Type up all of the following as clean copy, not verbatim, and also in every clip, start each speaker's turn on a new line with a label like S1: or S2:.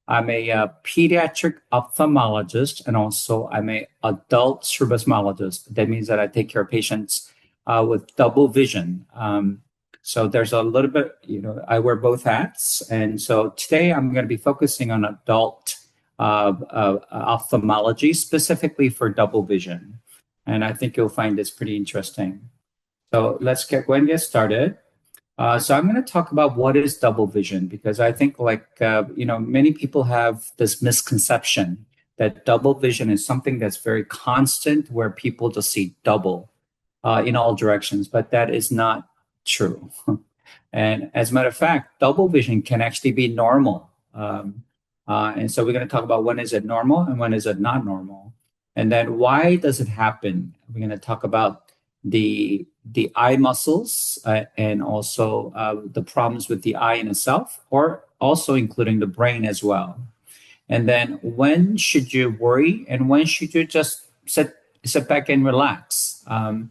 S1: I'm a pediatric ophthalmologist, and also I'm a adult strabismologist. That means that I take care of patients with double vision. So there's a little bit, I wear both hats. And so today I'm going to be focusing on adult ophthalmology, specifically for double vision. And I think you'll find this pretty interesting. So let's go and get started. So I'm going to talk about what is double vision because I think many people have this misconception that double vision is something that's very constant where people just see double in all directions, but that is not true. And as a matter of fact, double vision can actually be normal. And so we're going to talk about when is it normal and when is it not normal. And then why does it happen? We're going to talk about the eye muscles and also the problems with the eye in itself, or also including the brain as well. And then when should you worry and when should you just sit back and relax? And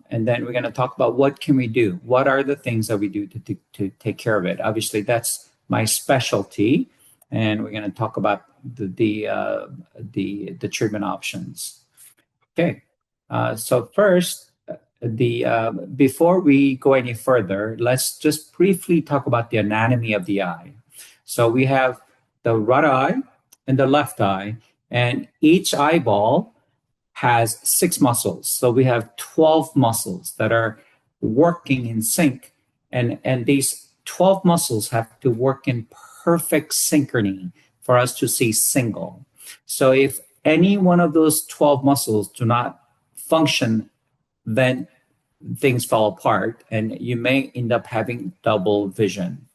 S1: then we're going to talk about what can we do? What are the things that we do to take care of it? Obviously, that's my specialty, and we're going to talk about the treatment options. Okay. So first, before we go any further, let's just briefly talk about the anatomy of the eye. So we have the right eye and the left eye, and each eyeball has 6 muscles. So we have 12 muscles that are working in sync, and these 12 muscles have to work in perfect synchrony for us to see single. So if any one of those 12 muscles do not function, then things fall apart and you may end up having double vision.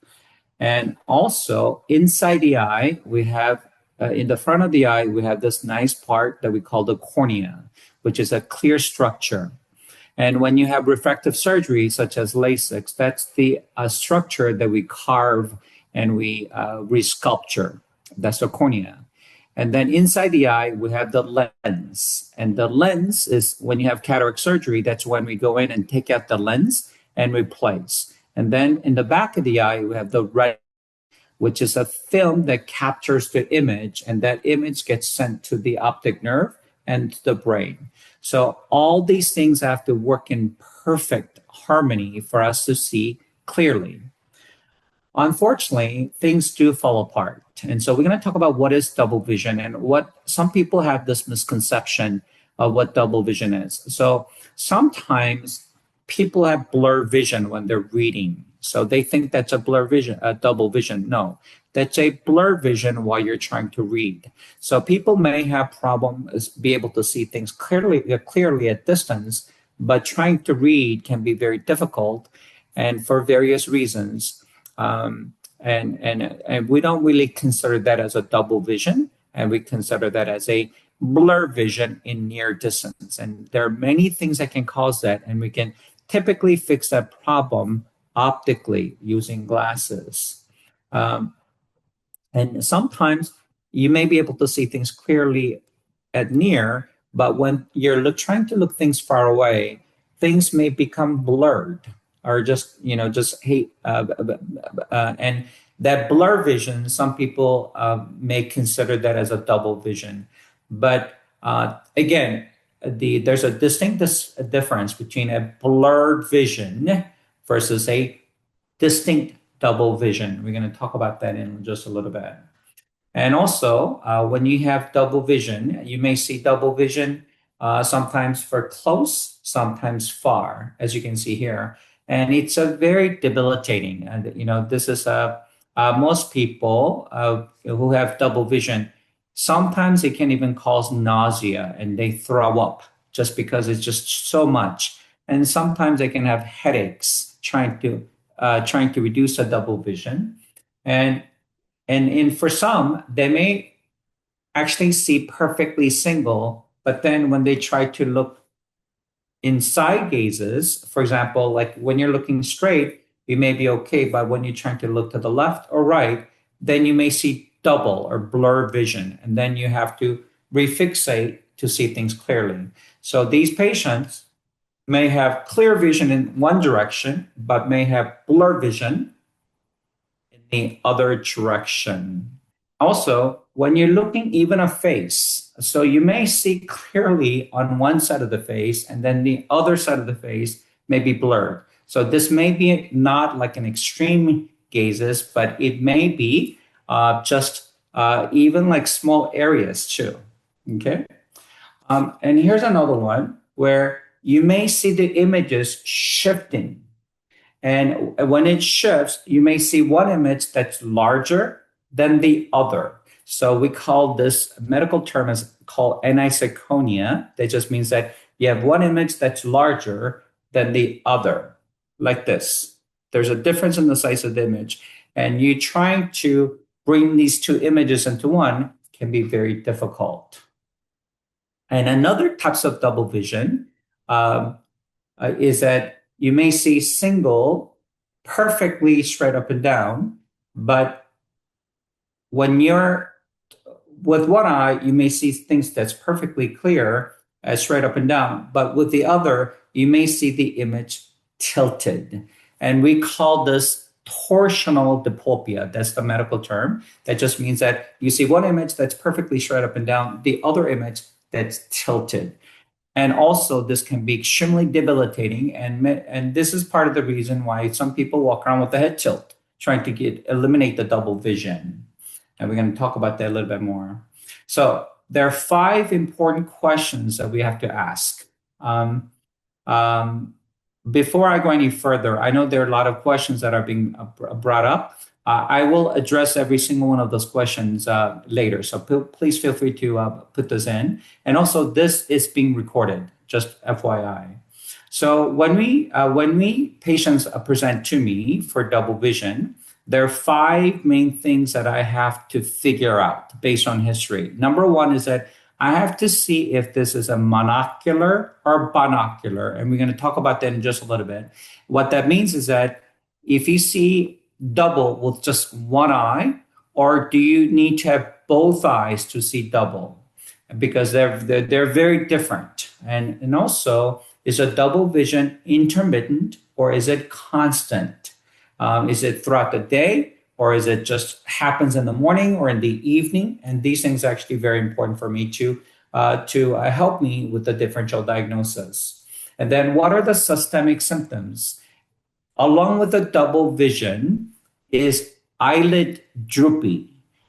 S1: And also inside the eye, we have in the front of the eye, we have this nice part that we call the cornea, which is a clear structure. And when you have refractive surgery, such as LASIK, that's the structure that we carve and we resculpture. That's the cornea. And then inside the eye, we have the lens. And the lens is when you have cataract surgery, that's when we go in and take out the lens and replace. And then in the back of the eye, we have the retina, which is a film that captures the image, and that image gets sent to the optic nerve and to the brain. So all these things have to work in perfect harmony for us to see clearly. Unfortunately, things do fall apart. And so we're going to talk about what is double vision and what some people have this misconception of what double vision is. So sometimes people have blurred vision when they're reading. So they think that's a blur vision, a double vision. No, that's a blur vision while you're trying to read. So people may have problems be able to see things clearly at distance, but trying to read can be very difficult, and for various reasons. And we don't really consider that as a double vision, and we consider that as a blur vision in near distance. And there are many things that can cause that, and we can typically fix that problem optically using glasses. And sometimes you may be able to see things clearly at near, but when you're trying to look things far away, things may become blurred or and that blur vision, some people may consider that as a double vision. But again, there's a distinct difference between a blurred vision versus a distinct double vision. We're going to talk about that in just a little bit. And also, when you have double vision, you may see double vision sometimes for close, sometimes far, as you can see here. And it's a very debilitating. And this is most people who have double vision. Sometimes it can even cause nausea, and they throw up just because it's just so much. And sometimes they can have headaches trying to reduce the double vision. And for some, they may actually see perfectly single, but then when they try to look in side gazes, for example, like when you're looking straight, you may be okay, but when you're trying to look to the left or right, then you may see double or blur vision, and then you have to refixate to see things clearly. So these patients may have clear vision in one direction, but may have blur vision in the other direction. Also, when you're looking even a face, so you may see clearly on one side of the face, and then the other side of the face may be blurred. So this may be not like an extreme gazes, but it may be just even like small areas too. Okay. And here's another one where you may see the images shifting. And when it shifts, you may see one image that's larger than the other. So we call this medical term is called anisoconia. That just means that you have one image that's larger than the other, like this. There's a difference in the size of the image. And you trying to bring these two images into one can be very difficult. And another types of double vision um, is that you may see single perfectly straight up and down, but when you're with one eye, you may see things that's perfectly clear as straight up and down, but with the other, you may see the image tilted. And we call this torsional diplopia. That's the medical term. That just means that you see one image that's perfectly straight up and down, the other image that's tilted. And also, this can be extremely debilitating, and this is part of the reason why some people walk around with the head tilt, trying to eliminate the double vision. And we're going to talk about that a little bit more. So there are five important questions that we have to ask. Um, Before I go any further, I know there are a lot of questions that are being brought up. I will address every single one of those questions later. So please feel free to put those in. And also, this is being recorded, just FYI. So when we patients present to me for double vision, there are five main things that I have to figure out based on history. Number one is that I have to see if this is a monocular or binocular, and we're going to talk about that in just a little bit. What that means is that if you see double with just one eye, or do you need to have both eyes to see double? Because they're very different. And also, is a double vision intermittent or is it constant? Is it throughout the day, or is it just happens in the morning or in the evening? And these things are actually very important for me to help me with the differential diagnosis. And then what are the systemic symptoms? Along with the double vision is eyelid droopy.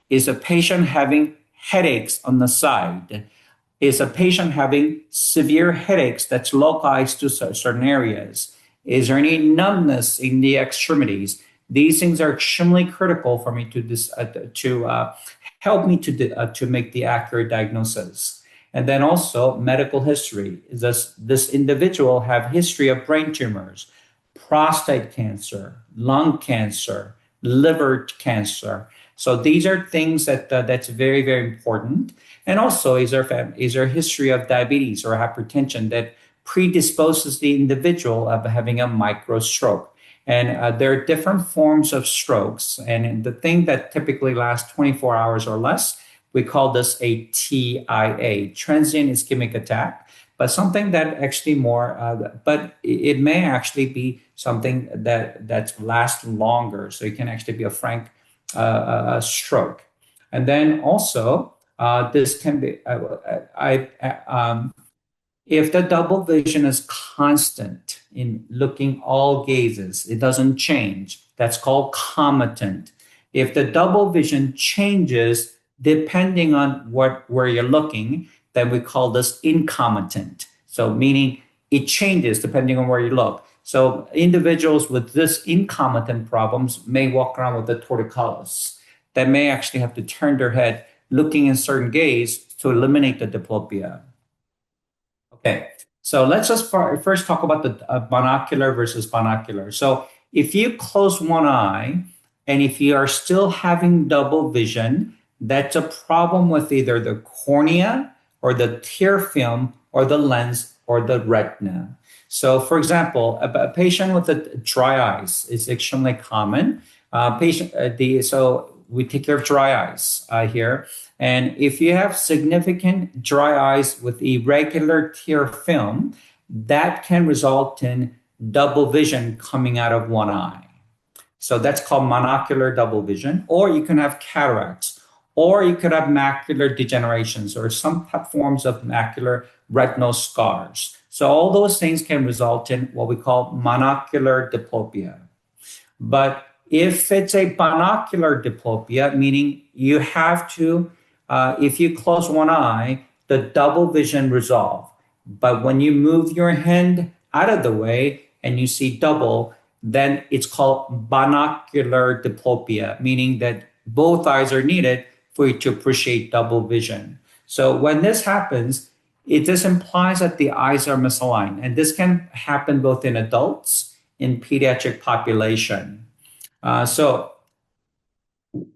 S1: Is a patient having headaches on the side? Is a patient having severe headaches that's localized to certain areas? Is there any numbness in the extremities? These things are extremely critical for me to help me to make the accurate diagnosis. And then also medical history. Does this individual have history of brain tumors, prostate cancer, lung cancer, liver cancer? So these are things that's very, very important. And also, is there history of diabetes or hypertension that predisposes the individual of having a micro stroke? And there are different forms of strokes. And the thing that typically lasts 24 hours or less, we call this a TIA, transient ischemic attack. But something that actually but it may actually be something that lasts longer. So it can actually be a frank stroke. And then also, this can be, if the double vision is constant in looking all gazes, it doesn't change. That's called comitant. If the double vision changes depending on where you're looking, then we call this incomitant. So meaning it changes depending on where you look. So individuals with this incomitant problems may walk around with a torticollis that may actually have to turn their head looking in certain gaze to eliminate the diplopia. Okay, so let's just first talk about the monocular versus binocular. So if you close one eye and if you are still having double vision, that's a problem with either the cornea or the tear film or the lens or the retina. So for example, a patient with a dry eyes is extremely common. So we take care of dry eyes here. And if you have significant dry eyes with irregular tear film, that can result in double vision coming out of one eye. So that's called monocular double vision, or you can have cataracts. or you could have macular degenerations or some forms of macular retinal scars. So all those things can result in what we call monocular diplopia. But if it's a binocular diplopia, meaning you have to, if you close one eye, the double vision resolve. But when you move your hand out of the way and you see double, then it's called binocular diplopia, meaning that both eyes are needed for you to appreciate double vision. So when this happens, this implies that the eyes are misaligned, and this can happen both in adults in pediatric population. So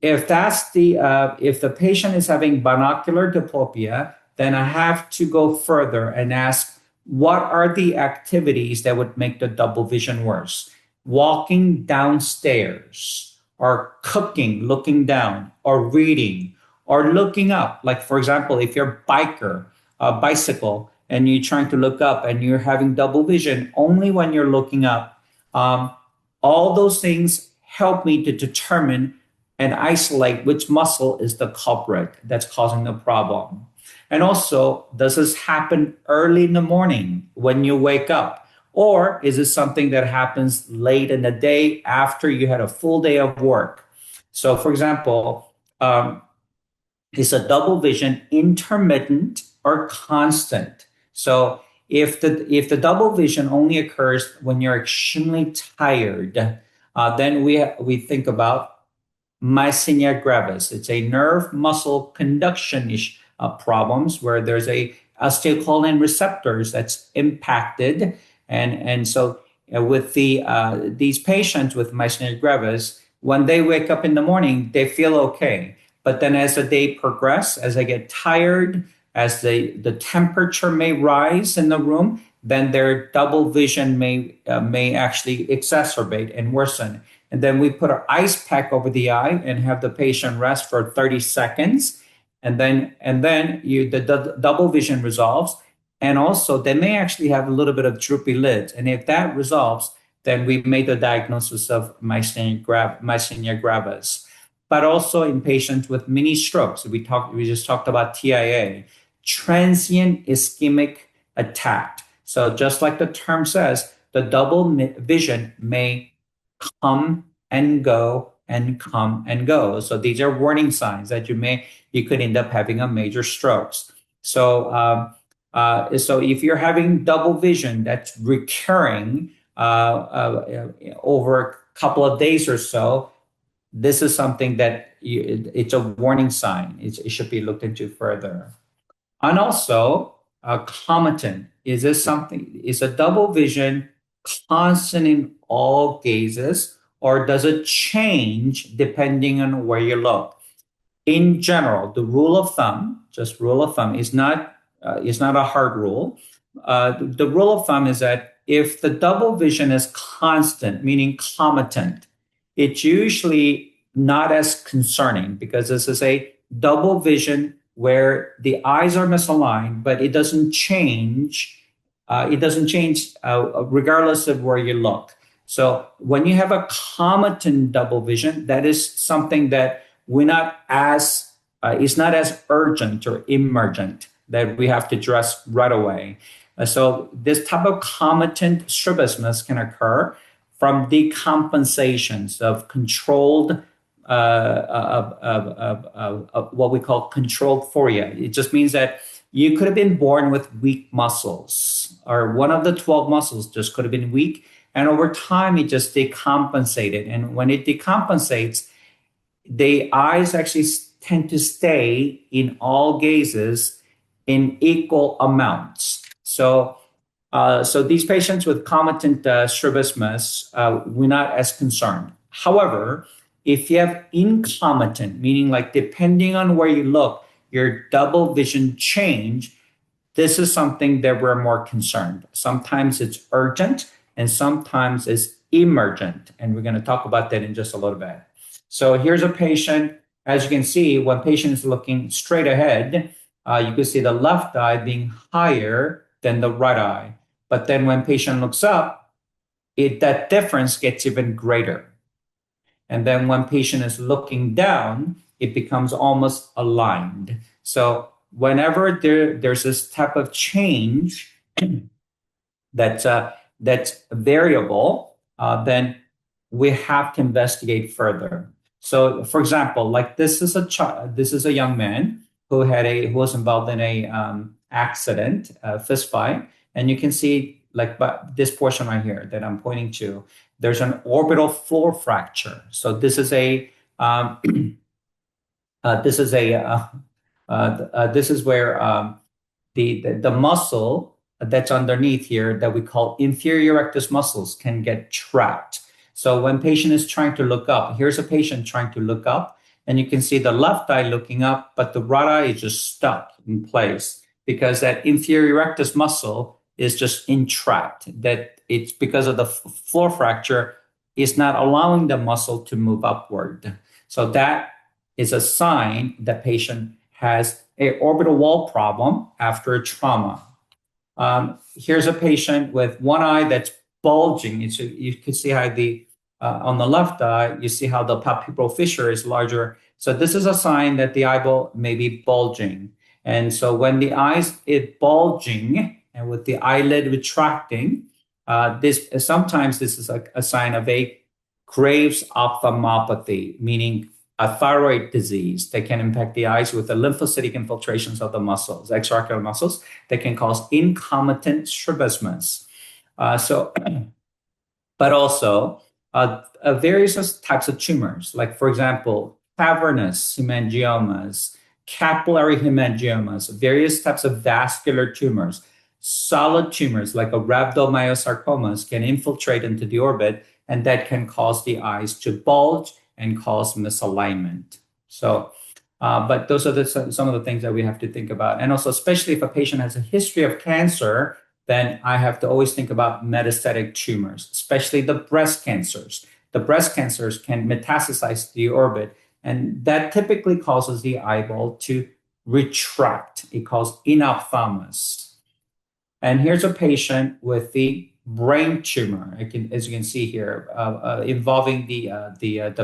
S1: if the patient is having binocular diplopia, then I have to go further and ask what are the activities that would make the double vision worse? Walking downstairs, or cooking, looking down, or reading, or looking up. Like for example, if you're a biker, a bicycle, and you're trying to look up and you're having double vision only when you're looking up. All those things help me to determine and isolate which muscle is the culprit that's causing the problem. And also, does this happen early in the morning when you wake up? Or is it something that happens late in the day after you had a full day of work? So, for example, is a double vision intermittent or constant? So, if the double vision only occurs when you're extremely tired, then we think about myasthenia gravis. It's a nerve muscle conduction problems where there's a acetylcholine receptors that's impacted, and so with these patients with myasthenia gravis, when they wake up in the morning, they feel okay, but then as the day progresses, as they get tired, as the temperature may rise in the room, then their double vision may actually exacerbate and worsen. And then we put an ice pack over the eye and have the patient rest for 30 seconds. And then the double vision resolves. And also they may actually have a little bit of droopy lids. And if that resolves, then we made the diagnosis of myasthenia gravis. But also in patients with mini strokes, we just talked about TIA, transient ischemic attack. So just like the term says, the double vision may come and go and come and go. So these are warning signs that you could end up having a major strokes. So if you're having double vision that's recurring over a couple of days or so, this is something that it's a warning sign. It should be looked into further. And also, comitant. Is a double vision constant in all gazes, or does it change depending on where you look? In general, the rule of thumb, just rule of thumb, is not a hard rule. The rule of thumb is that if the double vision is constant, meaning comitant, it's usually not as concerning because this is a double vision where the eyes are misaligned, but it doesn't change. Regardless of where you look. So when you have a comitant double vision, that is something that we're not as is not as urgent or emergent that we have to address right away. So this type of comitant strabismus can occur from decompensations of controlled what we call controlled phoria. It just means that you could have been born with weak muscles, or one of the 12 muscles just could have been weak. And over time, it just decompensated. And when it decompensates, the eyes actually tend to stay in all gazes in equal amounts. So these patients with comitant strabismus, we're not as concerned. However, if you have incomitant, meaning like depending on where you look, your double vision change, this is something that we're more concerned. Sometimes it's urgent and sometimes it's emergent. And we're going to talk about that in just a little bit. So here's a patient. As you can see, when patient is looking straight ahead, you can see the left eye being higher than the right eye. But then when patient looks up, that difference gets even greater. And then when patient is looking down, it becomes almost aligned. So whenever there's this type of change that's that's variable, then we have to investigate further. So, for example, like this is a young man who was involved in a accident, fist fight, and you can see like but this portion right here that I'm pointing to. There's an orbital floor fracture. So um, this is a this is where the muscle that's underneath here that we call inferior rectus muscles can get trapped. So when patient is trying to look up, here's a patient trying to look up, and you can see the left eye looking up, but the right eye is just stuck in place because that inferior rectus muscle is just entrapped. That it's because of the floor fracture is not allowing the muscle to move upward. So that is a sign that patient has a orbital wall problem after a trauma. Here's a patient with one eye that's bulging. You can see how on the left eye, you see how the palpebral fissure is larger. So this is a sign that the eyeball may be bulging. And so when the eyes is bulging and with the eyelid retracting, this sometimes this is a sign of a Graves' ophthalmopathy, meaning a thyroid disease that can impact the eyes with the lymphocytic infiltrations of the muscles, extraocular muscles, that can cause concomitant strabismus. So but also various types of tumors, like, for example, cavernous hemangiomas, capillary hemangiomas, various types of vascular tumors, solid tumors like a rhabdomyosarcomas can infiltrate into the orbit, and that can cause the eyes to bulge and cause misalignment. So, but those are some of the things that we have to think about. And also, especially if a patient has a history of cancer, then I have to always think about metastatic tumors, especially the breast cancers. The breast cancers can metastasize to the orbit, and that typically causes the eyeball to retract. It causes enophthalmos. And here's a patient with the brain tumor, as you can see here, involving the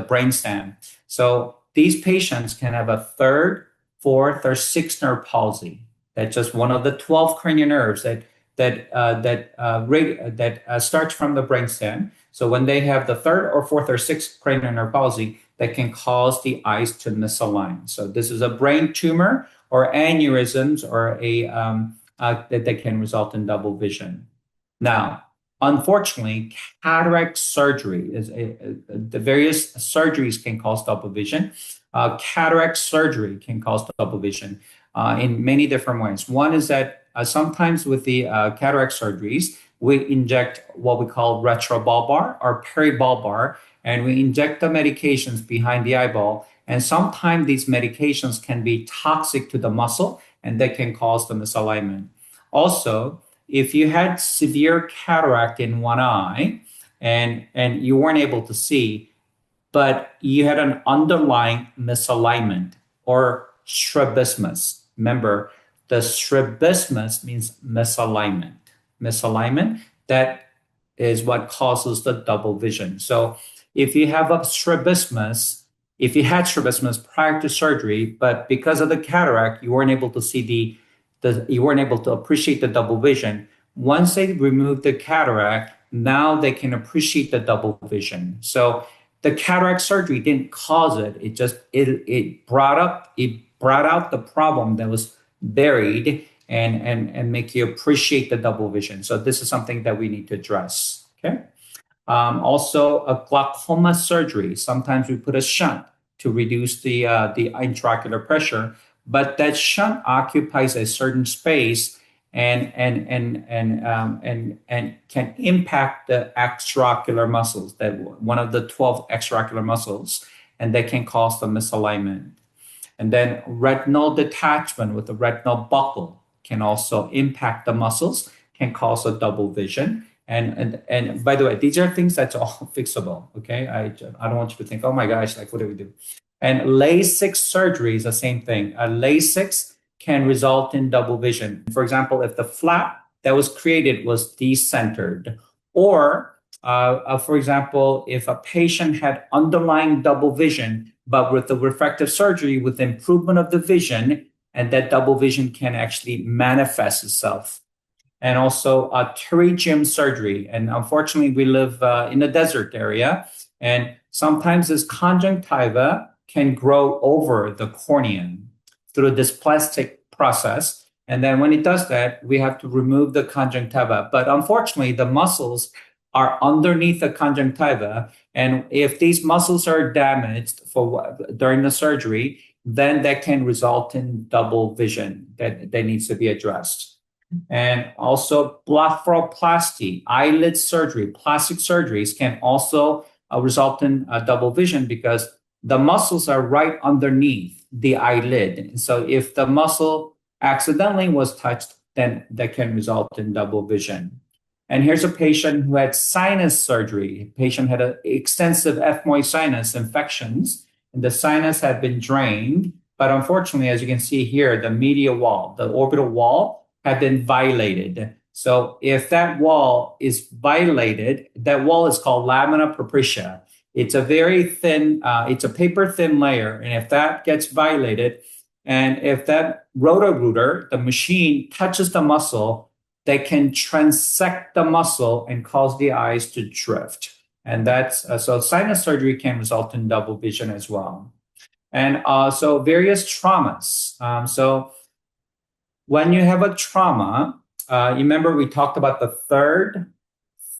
S1: brainstem. So these patients can have a third, fourth, or sixth nerve palsy. That's just one of the 12 cranial nerves that starts from the brainstem. So when they have the third or fourth or sixth cranial nerve palsy, that can cause the eyes to misalign. So this is a brain tumor or aneurysms or that can result in double vision. Now, unfortunately, cataract surgery the various surgeries can cause double vision. Cataract surgery can cause double vision in many different ways. One is that sometimes with the cataract surgeries, we inject what we call retrobulbar or peribulbar, and we inject the medications behind the eyeball. And sometimes these medications can be toxic to the muscle, and they can cause the misalignment. Also, if you had severe cataract in one eye and you weren't able to see, but you had an underlying misalignment or strabismus. Remember, the strabismus means misalignment. Misalignment, that is what causes the double vision. So if you have a strabismus, if you had strabismus prior to surgery, but because of the cataract, you weren't able to see you weren't able to appreciate the double vision. Once they remove the cataract, now they can appreciate the double vision. So the cataract surgery didn't cause it. It just it brought out the problem that was buried and make you appreciate the double vision. So this is something that we need to address. Okay. Also, a glaucoma surgery. Sometimes we put a shunt to reduce the intraocular pressure, but that shunt occupies a certain space and can impact the extraocular muscles, that one of the 12 extraocular muscles, and that can cause the misalignment. And then retinal detachment with the retinal buckle can also impact the muscles, can cause a double vision. And by the way, these are things that's all fixable. Okay, I don't want you to think, oh my gosh, like what do we do? And LASIK surgery is the same thing. A LASIK can result in double vision. For example, if the flap that was created was decentered, or for example, if a patient had underlying double vision but with the refractive surgery, with the improvement of the vision, and that double vision can actually manifest itself. And also pterygium surgery. And unfortunately, we live in a desert area, and sometimes this conjunctiva can grow over the cornea through this plastic process. And then when it does that, we have to remove the conjunctiva. But unfortunately, the muscles are underneath the conjunctiva. And if these muscles are damaged during the surgery, then that can result in double vision that needs to be addressed. And also blepharoplasty, eyelid surgery, plastic surgeries can also result in double vision because the muscles are right underneath the eyelid. And so if the muscle accidentally was touched, then that can result in double vision. And here's a patient who had sinus surgery. The patient had extensive ethmoid sinus infections, and the sinus had been drained. But unfortunately, as you can see here, the medial wall, the orbital wall, had been violated. So if that wall is violated, that wall is called lamina propria. It's a very thin, it's a paper thin layer. And if that gets violated, and if that roto-rooter, the machine, touches the muscle, they can transect the muscle and cause the eyes to drift. And that's so sinus surgery can result in double vision as well. And so various traumas. So when you have a trauma, you remember we talked about the third,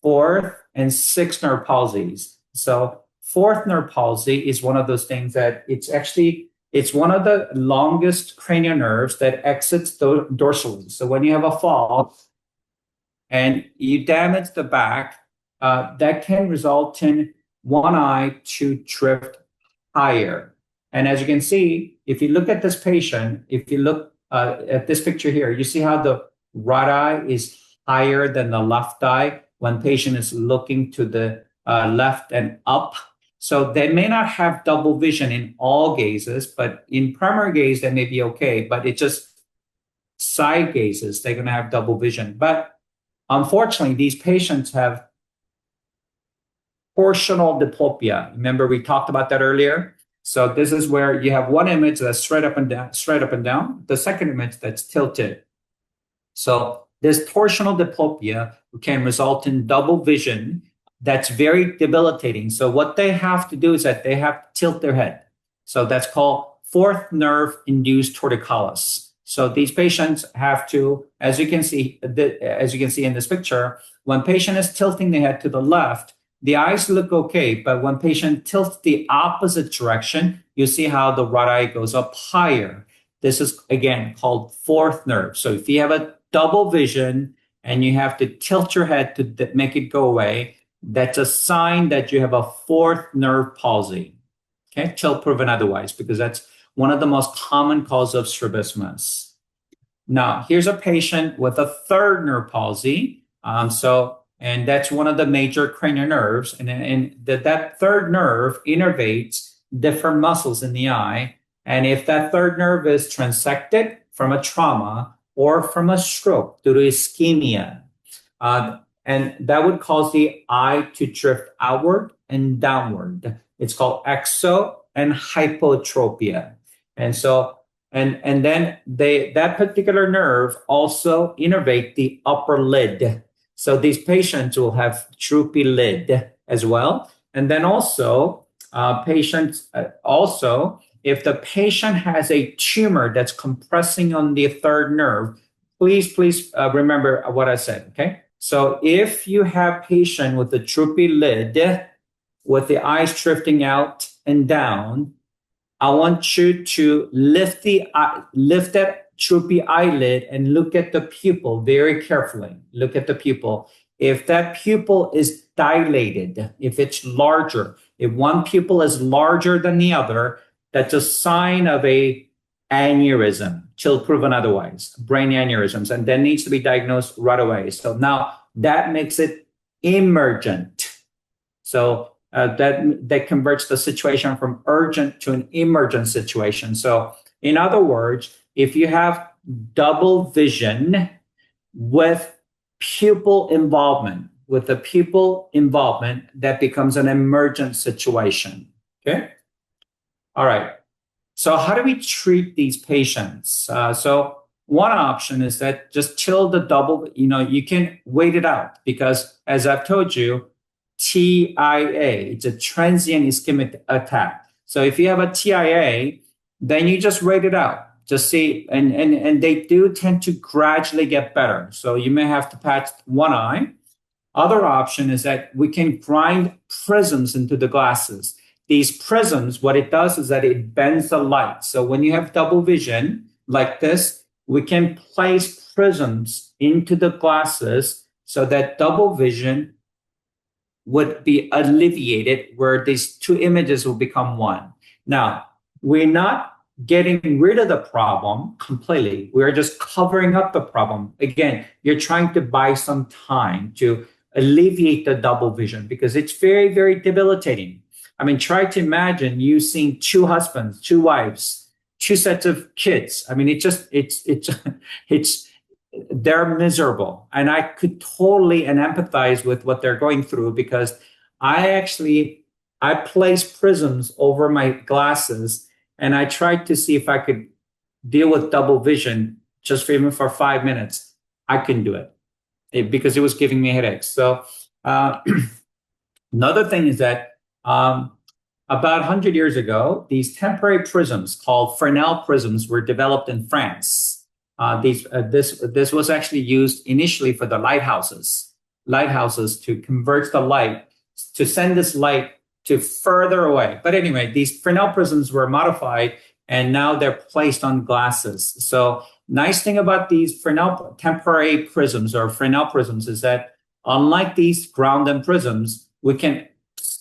S1: fourth, and sixth nerve palsies. So fourth nerve palsy is one of those things that it's one of the longest cranial nerves that exits dorsally. So when you have a fall and you damage the back, that can result in one eye to drift higher. And as you can see, if you look at this patient, if you look at this picture here, you see how the right eye is higher than the left eye when patient is looking to the left and up. So they may not have double vision in all gazes, but in primary gaze, they may be okay. But it's just side gazes, they're going to have double vision. But unfortunately, these patients have torsional diplopia. Remember, we talked about that earlier. So this is where you have one image that's straight up and down. The second image that's tilted. So this torsional diplopia can result in double vision. That's very debilitating. So what they have to do is that they have to tilt their head. So that's called fourth nerve induced torticollis. So these patients have to, as you can see in this picture, when patient is tilting the head to the left, the eyes look okay, but when patient tilts the opposite direction, you see how the right eye goes up higher. This is, again, called fourth nerve. So if you have a double vision and you have to tilt your head to make it go away, that's a sign that you have a fourth nerve palsy. Okay, till proven otherwise, because that's one of the most common causes of strabismus. Now, here's a patient with a third nerve palsy. And that's one of the major cranial nerves. And that third nerve innervates different muscles in the eye. And if that third nerve is transected from a trauma or from a stroke due to ischemia, and that would cause the eye to drift outward and downward. It's called exo and hypotropia. And so, and then that particular nerve also innervate the upper lid. So these patients will have droopy lid as well. And then also, if the patient has a tumor that's compressing on the third nerve, please remember what I said, okay? So if you have patient with a droopy lid, with the eyes drifting out and down, I want you to lift that droopy eyelid and look at the pupil very carefully. Look at the pupil. If that pupil is dilated, if it's larger, if one pupil is larger than the other, that's a sign of a aneurysm, till proven otherwise, brain aneurysms, and that needs to be diagnosed right away. So now that makes it emergent. So that converts the situation from urgent to an emergent situation. So in other words, if you have double vision with pupil involvement, that becomes an emergent situation, okay? All right. So how do we treat these patients? So one option is that just chill the double, you can wait it out because as I've told you, TIA, it's a transient ischemic attack. So if you have a TIA, then you just wait it out. Just see, and they do tend to gradually get better. So you may have to patch one eye. Other option is that we can grind prisms into the glasses. These prisms, what it does is that it bends the light. So when you have double vision like this, we can place prisms into the glasses so that double vision would be alleviated where these two images will become one. Now, we're not getting rid of the problem completely. We're just covering up the problem. Again, you're trying to buy some time to alleviate the double vision because it's very, very debilitating. I mean, try to imagine you seeing two husbands, two wives, two sets of kids. I mean, it's they're miserable. And I could totally and empathize with what they're going through because I place prisms over my glasses and I tried to see if I could deal with double vision just for even for 5 minutes. I couldn't do because it was giving me headaches. So another thing is that about 100 years ago, these temporary prisms called Fresnel prisms were developed in France. This was actually used initially for the lighthouses to convert the light, to send this light to further away. But anyway, these Fresnel prisms were modified and now they're placed on glasses. So nice thing about these Fresnel temporary prisms or Fresnel prisms is that unlike these ground-in prisms, we can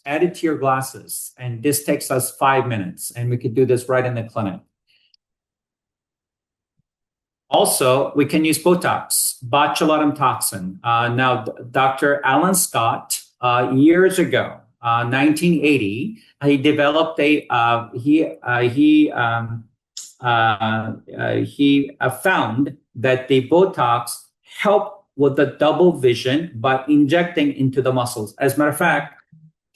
S1: add it to your glasses. And this takes us 5 minutes and we could do this right in the clinic. Also, we can use Botox, botulinum toxin. Now, Dr. Alan Scott, years ago, 1980, he developed he found that the Botox helped with the double vision by injecting into the muscles. As a matter of fact,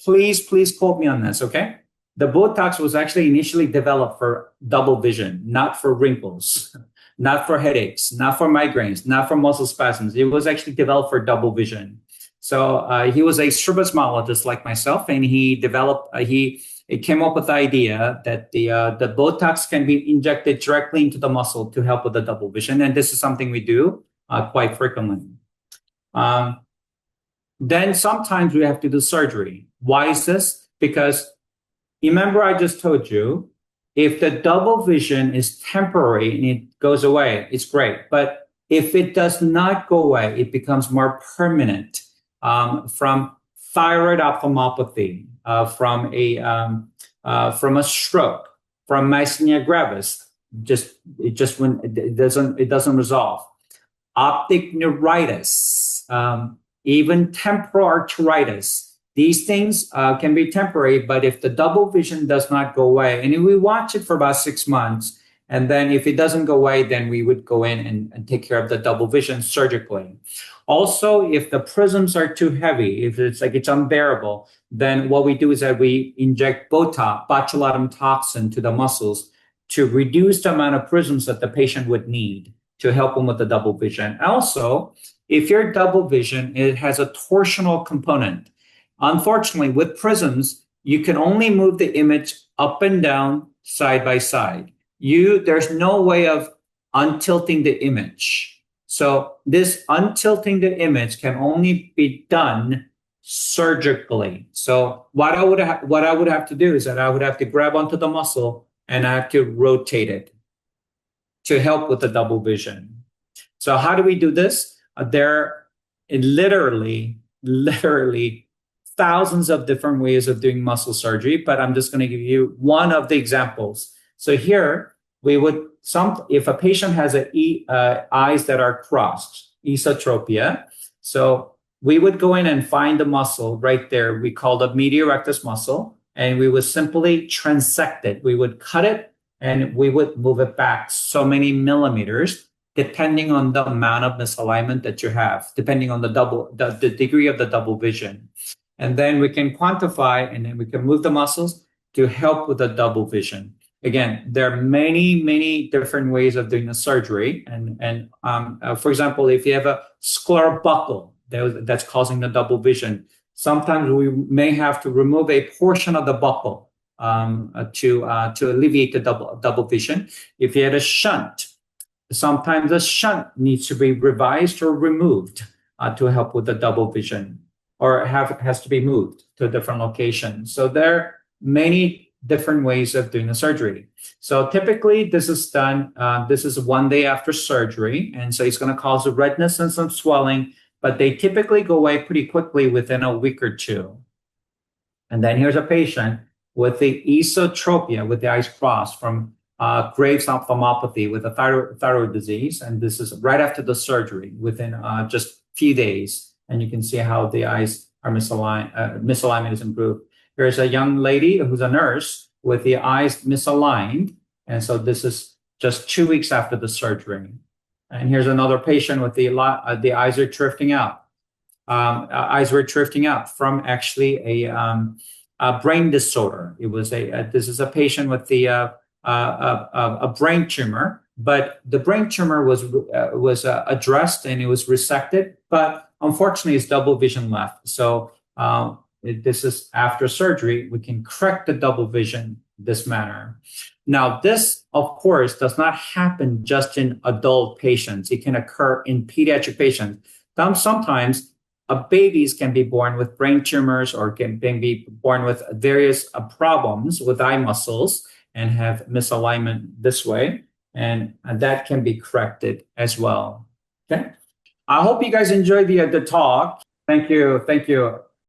S1: please quote me on this, okay? The Botox was actually initially developed for double vision, not for wrinkles, not for headaches, not for migraines, not for muscle spasms. It was actually developed for double vision. So he was a strabismologist like myself, and he came up with the idea that the Botox can be injected directly into the muscle to help with the double vision, and this is something we do quite frequently. Then sometimes we have to do surgery. Why is this? Because remember I just told you, if the double vision is temporary and it goes away, it's great. But if it does not go away, it becomes more permanent. From thyroid ophthalmopathy, from a stroke, from myasthenia gravis, it doesn't resolve. Optic neuritis, even temporal arteritis. These things can be temporary, but if the double vision does not go away, and we watch it for about 6 months, and then if it doesn't go away, then we would go in and take care of the double vision surgically. Also, if the prisms are too heavy, if it's unbearable, then what we do is that we inject Botox, botulinum toxin to the muscles to reduce the amount of prisms that the patient would need to help them with the double vision. Also, if your double vision, it has a torsional component. Unfortunately, with prisms, you can only move the image up and down, side by side. There's no way of untilting the image. So this untilting the image can only be done surgically. So what I would have to do is that I would have to grab onto the muscle and I have to rotate it to help with the double vision. So how do we do this? There are literally thousands of different ways of doing muscle surgery, but I'm just going to give you one of the examples. So here we would if a patient has eyes that are crossed, esotropia, so we would go in and find the muscle right there. We call the medial rectus muscle, and we would simply transect it. We would cut it and we would move it back so many millimeters, depending on the amount of misalignment that you have, depending on the degree of the double vision. And then we can quantify, and then we can move the muscles. to help with the double vision. Again, there are many different ways of doing the surgery. For example, if you have a scleral buckle that's causing the double vision, sometimes we may have to remove a portion of the buckle to alleviate the double vision. If you had a shunt, sometimes the shunt needs to be revised or removed to help with the double vision, or has to be moved to a different location. So there are many different ways of doing the surgery. So typically this is done, this is 1 day after surgery. And so it's going to cause a redness and some swelling, but they typically go away pretty quickly within a week or two. And then here's a patient with the esotropia, with the eyes crossed, from Graves' ophthalmopathy with a thyroid disease. And this is right after the surgery, within just few days. And you can see how the eyes are misaligned, misalignment is improved. Here's a young lady who's a nurse with the eyes misaligned. And so this is just 2 weeks after the surgery. And here's another patient with the eyes are drifting out. Eyes were drifting out from actually a brain disorder. It was this is a patient with a brain tumor, but the brain tumor was addressed and it was resected, but unfortunately it's double vision left. So this is after surgery, we can correct the double vision this manner. Now, this, of course, does not happen just in adult patients. It can occur in pediatric patients. Sometimes babies can be born with brain tumors or can be born with various problems with eye muscles and have misalignment this way, and that can be corrected as well. Okay, I hope you guys enjoyed the talk. Thank you.